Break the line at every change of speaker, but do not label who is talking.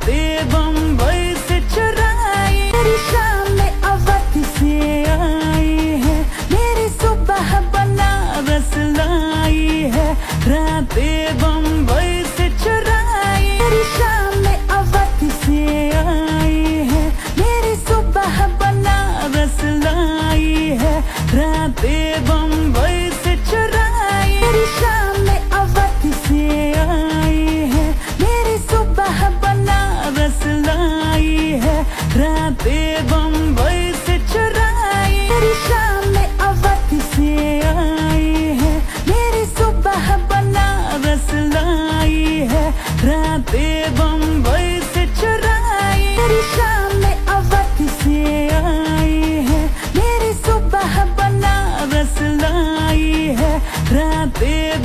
रातें बम्बई से चुराई, मेरी शाम अवध से आई है, मेरी सुबह बनारस लाई है। रातें बम्बई से चुराई, मेरी शाम अवध से आई है, मेरी सुबह बनारस लाई है। रातें बम्बई से चुराई, मेरी शाम अवध से आई है, मेरी सुबह बनारस लाई है। रातें बम्बई से चुराई, मेरी शाम अवध से आई है, मेरी सुबह बनारस लाई है। रातें बम्बई से चुराई, मेरी शाम अवध से आई है, मेरी सुबह बनारस लाई है। रातें